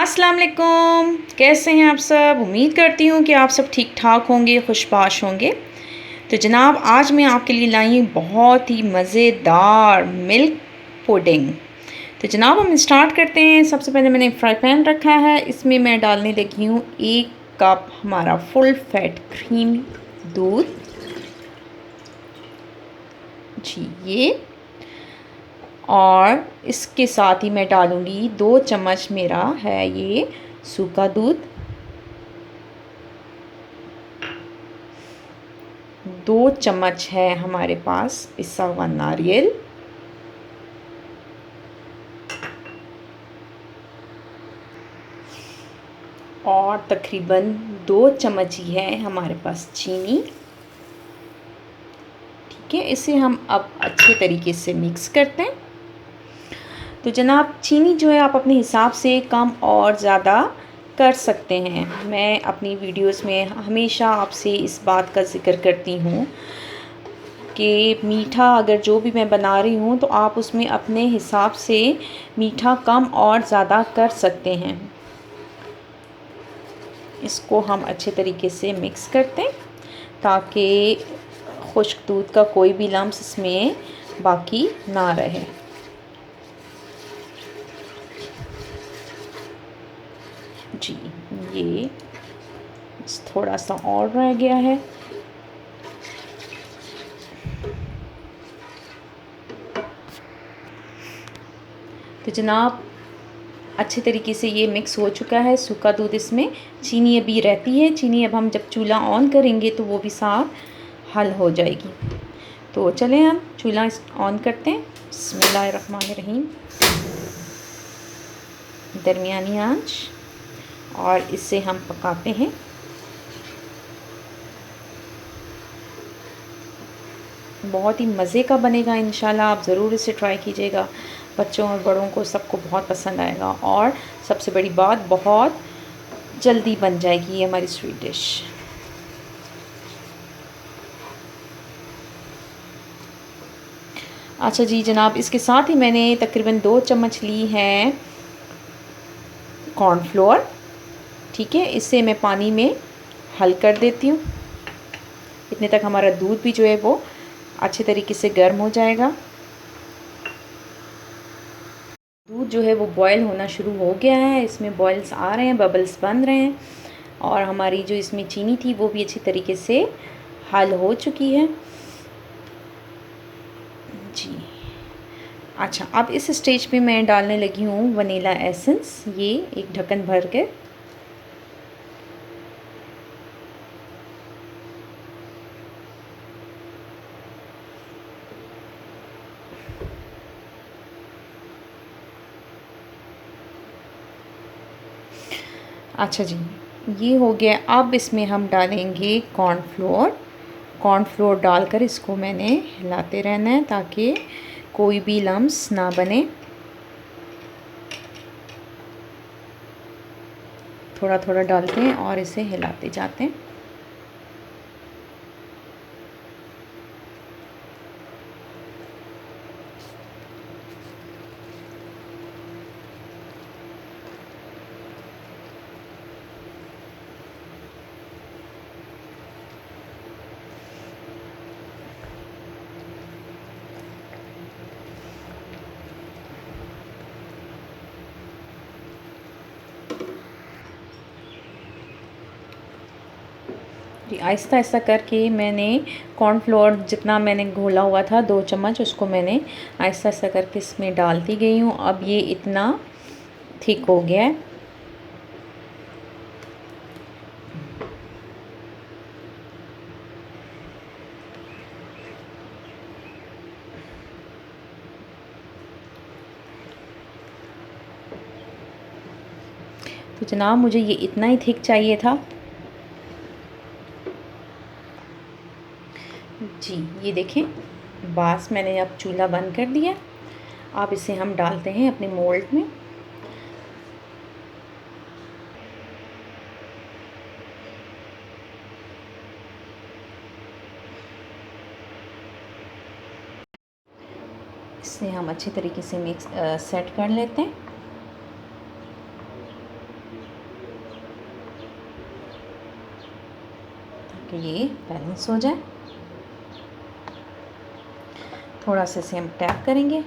अस्सलाम वालेकुम, कैसे हैं आप सब। उम्मीद करती हूँ कि आप सब ठीक ठाक होंगे, खुशबाश होंगे। तो जनाब आज मैं आपके लिए लाई हूँ बहुत ही मज़ेदार मिल्क पुडिंग। तो जनाब हम स्टार्ट करते हैं। सबसे पहले मैंने फ्राई पैन रखा है, इसमें मैं डालने लगी हूँ 1 कप हमारा फुल फैट क्रीम दूध जी ये, और इसके साथ ही मैं डालूँगी 2 चम्मच मेरा है ये सूखा दूध, 2 चम्मच है हमारे पास पिसा हुआ नारियल, और तकरीबन 2 चम्मच ही है हमारे पास चीनी। ठीक है, इसे हम अब अच्छे तरीके से मिक्स करते हैं। तो जनाब चीनी जो है आप अपने हिसाब से कम और ज़्यादा कर सकते हैं। मैं अपनी वीडियोस में हमेशा आपसे इस बात का ज़िक्र करती हूँ कि मीठा अगर जो भी मैं बना रही हूँ तो आप उसमें अपने हिसाब से मीठा कम और ज़्यादा कर सकते हैं। इसको हम अच्छे तरीके से मिक्स करते हैं ताकि खुश्क दूध का कोई भी लम्स इसमें बाकी ना रहे। जी ये थोड़ा सा और रह गया है। तो जनाब अच्छे तरीके से ये मिक्स हो चुका है सूखा दूध, इसमें चीनी अभी रहती है। चीनी अब हम जब चूल्हा ऑन करेंगे तो वो भी साथ हल हो जाएगी। तो चलें हम चूल्हा ऑन करते हैं। बिस्मिल्लाहिर्रहमानिर्रहीम, दरमियानी आंच, और इसे हम पकाते हैं। बहुत ही मज़े का बनेगा इंशाल्लाह, आप ज़रूर इसे ट्राई कीजिएगा। बच्चों और बड़ों को सबको बहुत पसंद आएगा, और सबसे बड़ी बात बहुत जल्दी बन जाएगी ये हमारी स्वीट डिश। अच्छा जी जनाब, इसके साथ ही मैंने तकरीबन 2 चम्मच ली है कॉर्नफ्लोर। ठीक है, इसे मैं पानी में हल कर देती हूँ। इतने तक हमारा दूध भी जो है वो अच्छे तरीके से गर्म हो जाएगा। दूध जो है वो बॉयल होना शुरू हो गया है, इसमें बॉयल्स आ रहे हैं, बबल्स बन रहे हैं, और हमारी जो इसमें चीनी थी वो भी अच्छी तरीके से हल हो चुकी है जी। अच्छा, अब इस स्टेज पे मैं डालने लगी हूँ वनीला एसेंस, ये एक ढक्कन भर के। अच्छा जी, ये हो गया। अब इसमें हम डालेंगे कॉर्नफ्लोर। कॉर्नफ्लोर डालकर इसको मैंने हिलाते रहना है ताकि कोई भी लम्स ना बने। थोड़ा थोड़ा डालते हैं और इसे हिलाते जाते हैं। जी आहिस्ता आहिस्ता करके मैंने कॉर्नफ्लोर जितना मैंने घोला हुआ था 2 चम्मच, उसको मैंने आहिस्ता आहिस्ता करके इसमें डालती गई हूँ। अब ये इतना थिक हो गया है। तो जनाब मुझे ये इतना ही थिक चाहिए था जी। ये देखें, बस मैंने अब चूल्हा बंद कर दिया। अब इसे हम डालते हैं अपने मोल्ड में। इसे हम अच्छे तरीके से मिक्स सेट कर लेते हैं। ताकि ये बैलेंस हो जाए। थोड़ा सा इसे हम टैप करेंगे।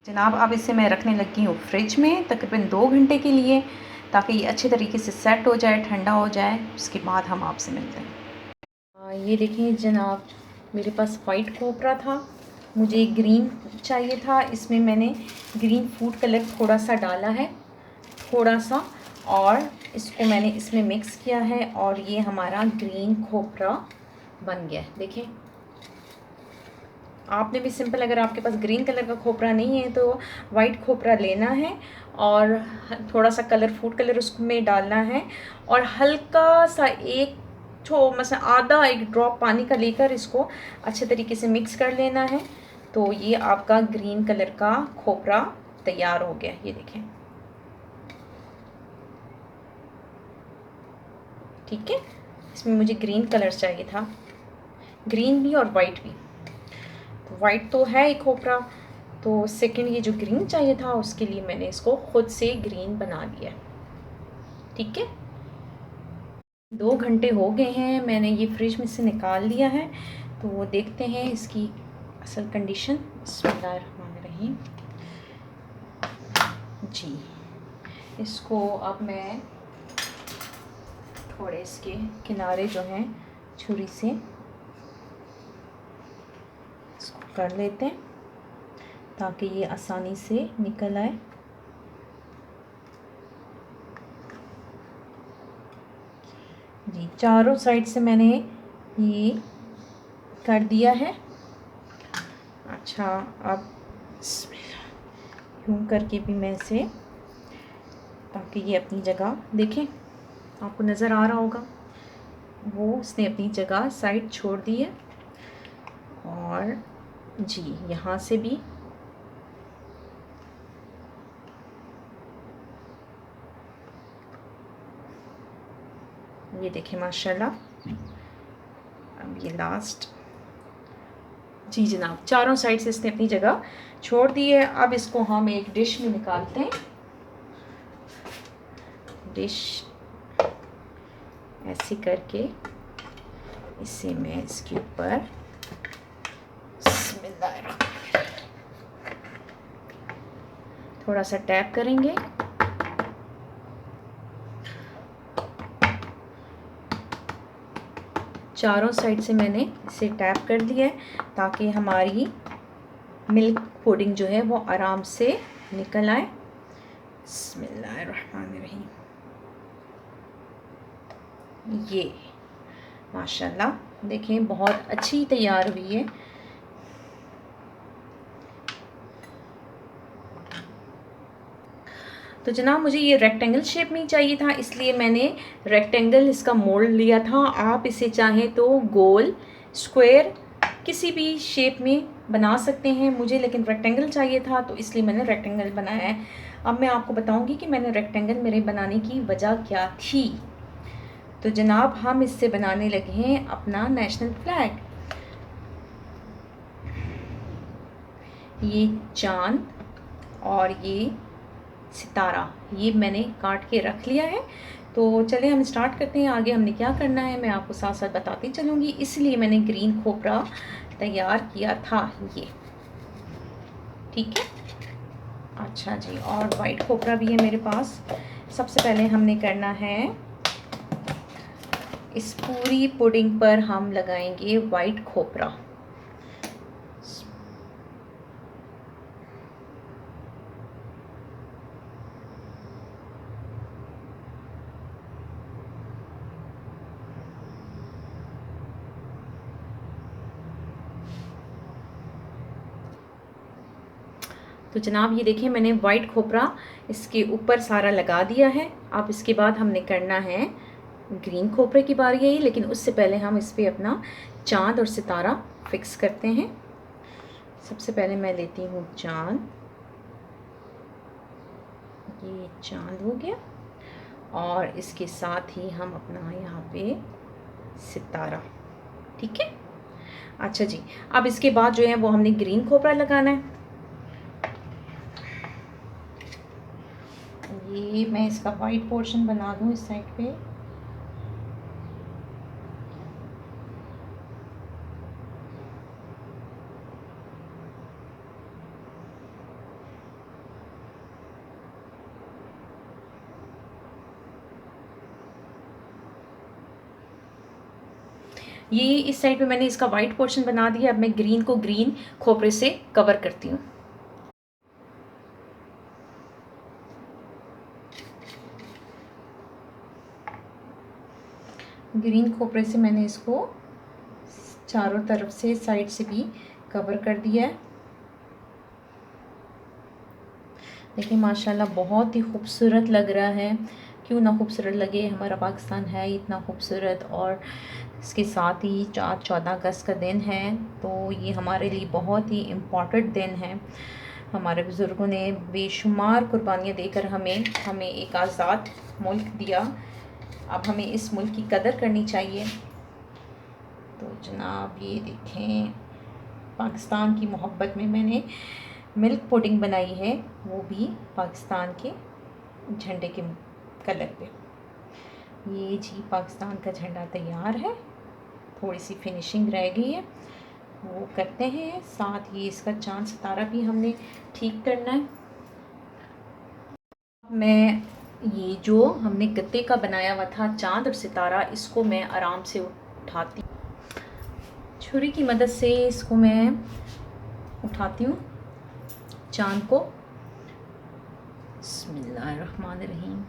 जनाब अब इसे मैं रखने लगी हूँ फ्रिज में तकरीबन 2 घंटे के लिए, ताकि ये अच्छे तरीके से सेट हो जाए, ठंडा हो जाए। उसके बाद हम आपसे मिलते हैं। ये देखें जनाब, मेरे पास वाइट कोपरा था, मुझे ग्रीन चाहिए था। इसमें मैंने ग्रीन फूड कलर थोड़ा सा डाला है, थोड़ा सा, और इसको मैंने इसमें मिक्स किया है और ये हमारा ग्रीन खोपरा बन गया है। देखें, आपने भी सिंपल, अगर आपके पास ग्रीन कलर का खोपरा नहीं है तो वाइट खोपरा लेना है और थोड़ा सा कलर, फूड कलर उसमें डालना है और हल्का सा एक मतलब आधा एक ड्रॉप पानी का लेकर इसको अच्छे तरीके से मिक्स कर लेना है। तो ये आपका ग्रीन कलर का खोपरा तैयार हो गया। ये देखें, ठीक है। इसमें मुझे ग्रीन कलर चाहिए था, ग्रीन भी और वाइट भी। तो वाइट तो है ही खोपरा, तो सेकंड ये जो ग्रीन चाहिए था उसके लिए मैंने इसको खुद से ग्रीन बना दिया। ठीक है, 2 घंटे हो गए हैं, मैंने ये फ्रिज में से निकाल लिया है। तो वो देखते हैं इसकी असल कंडीशन। बिस्मिल्लाहिर्रहमानिर्रहीम जी। इसको अब मैं थोड़े इसके किनारे जो हैं छुरी से इसको कर लेते हैं ताकि ये आसानी से निकल आए। जी, चारों साइड से मैंने ये कर दिया है। अच्छा, अब यूँ करके भी मैं इसे, ताकि ये अपनी जगह, देखें आपको नज़र आ रहा होगा, वो उसने अपनी जगह साइड छोड़ दी है। और जी, यहाँ से भी ये देखें माशाल्लाह। अब ये लास्ट, जी जनाब, चारों साइड से इसने अपनी जगह छोड़ दी है। अब इसको हम एक डिश में निकालते हैं। डिश ऐसे करके इसे मैं इसके ऊपर थोड़ा सा टैप करेंगे। चारों साइड से मैंने इसे टैप कर दिया है ताकि हमारी मिल्क पुडिंग जो है वो आराम से निकल आए। बिस्मिल्लाहिर्रहमानिर्रहीम। ये माशाल्लाह देखें बहुत अच्छी तैयार हुई है। तो जनाब मुझे ये रेक्टेंगल शेप में ही चाहिए था, इसलिए मैंने रेक्टेंगल इसका मोल्ड लिया था। आप इसे चाहें तो गोल, स्क्वायर, किसी भी शेप में बना सकते हैं। मुझे लेकिन रेक्टेंगल चाहिए था तो इसलिए मैंने रेक्टेंगल बनाया है। अब मैं आपको बताऊंगी कि मैंने रेक्टेंगल मेरे बनाने की वजह क्या थी। तो जनाब हम इससे बनाने लगे हैं अपना नेशनल फ्लैग। ये चांद और ये सितारा, ये मैंने काट के रख लिया है। तो चले हम स्टार्ट करते हैं। आगे हमने क्या करना है मैं आपको साथ साथ बताती चलूँगी। इसलिए मैंने ग्रीन खोपरा तैयार किया था ये, ठीक है। अच्छा जी, और वाइट खोपरा भी है मेरे पास। सबसे पहले हमने करना है, इस पूरी पुडिंग पर हम लगाएंगे वाइट खोपरा। तो जनाब ये देखिए मैंने वाइट खोपरा इसके ऊपर सारा लगा दिया है। अब इसके बाद हमने करना है ग्रीन खोपरे की बारी है, लेकिन उससे पहले हम इस पर अपना चांद और सितारा फिक्स करते हैं। सबसे पहले मैं लेती हूँ चांद, ये चांद हो गया, और इसके साथ ही हम अपना यहाँ पे सितारा। ठीक है। अच्छा जी, अब इसके बाद जो है वो हमने ग्रीन खोपरा लगाना है। ये मैं इसका वाइट पोर्शन बना दूँ इस साइड पे। ये इस साइड पे मैंने इसका वाइट पोर्शन बना दिया। अब मैं ग्रीन को ग्रीन खोपरे से कवर करती हूँ। ग्रीन खोपरे से मैंने इसको चारों तरफ से साइड से भी कवर कर दिया है। देखिए माशाल्लाह बहुत ही खूबसूरत लग रहा है। क्यों ना खूबसूरत लगे, हमारा पाकिस्तान है इतना खूबसूरत, और इसके साथ ही 14 अगस्त का दिन है, तो ये हमारे लिए बहुत ही इम्पॉर्टेंट दिन है। हमारे बुज़ुर्गों ने बेशुमार कुर्बानियाँ देकर हमें एक आज़ाद मुल्क दिया। अब हमें इस मुल्क की कदर करनी चाहिए। तो जनाब ये देखें, पाकिस्तान की मोहब्बत में मैंने मिल्क पुडिंग बनाई है, वो भी पाकिस्तान के झंडे के कलर पे। ये जी पाकिस्तान का झंडा तैयार है। थोड़ी सी फिनिशिंग रह गई है, वो करते हैं। साथ ही इसका चांद सितारा भी हमने ठीक करना है। मैं ये जो हमने गत्ते का बनाया हुआ था चांद और सितारा, इसको मैं आराम से उठाती, छुरी की मदद से इसको मैं उठाती हूँ चांद को। बिस्मिल्लाहिर्रहमानिर्रहीम।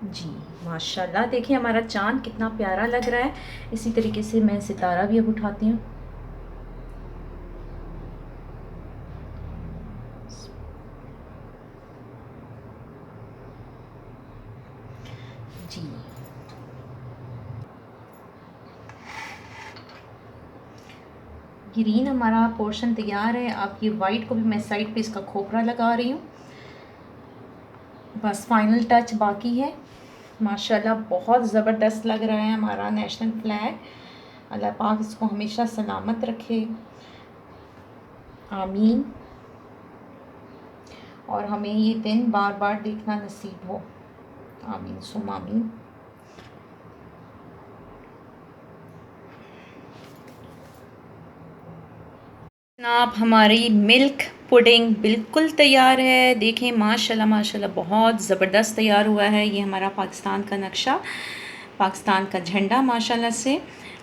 जी माशाल्लाह, देखिए हमारा चांद कितना प्यारा लग रहा है। इसी तरीके से मैं सितारा भी अब उठाती हूँ। जी ग्रीन हमारा पोर्शन तैयार है। अब ये वाइट को भी मैं साइड पे इसका खोपरा लगा रही हूँ। बस फाइनल टच बाकी है। माशाल्लाह बहुत ज़बरदस्त लग रहा है हमारा नेशनल फ्लैग। अल्लाह पाक इसको हमेशा सलामत रखे, आमीन। और हमें ये दिन बार बार देखना नसीब हो, आमीन सुम आमीन। जनाब हमारी मिल्क पुडिंग बिल्कुल तैयार है। देखें माशाल्लाह माशाल्लाह बहुत ज़बरदस्त तैयार हुआ है। ये हमारा पाकिस्तान का नक्शा, पाकिस्तान का झंडा माशाल्लाह से।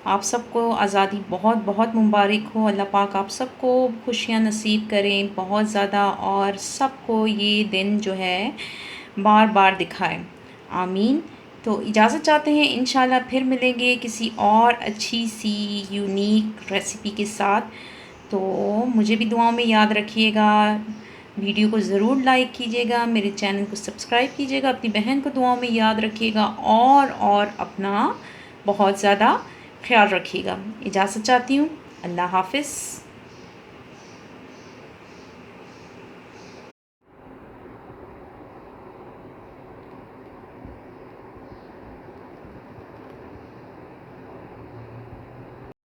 आप सबको आज़ादी बहुत बहुत मुबारक हो। अल्लाह पाक आप सबको खुशियाँ नसीब करें बहुत ज़्यादा, और सबको ये दिन जो है बार बार दिखाए, आमीन। तो इजाज़त चाहते हैं, इंशाल्लाह फिर मिलेंगे किसी और अच्छी सी यूनिक रेसिपी के साथ। तो मुझे भी दुआओं में याद रखिएगा। वीडियो को ज़रूर लाइक कीजिएगा, मेरे चैनल को सब्सक्राइब कीजिएगा, अपनी बहन को दुआओं में याद रखिएगा, और अपना बहुत ज़्यादा ख्याल रखिएगा। इजाज़त चाहती हूँ, अल्लाह हाफ़िज़।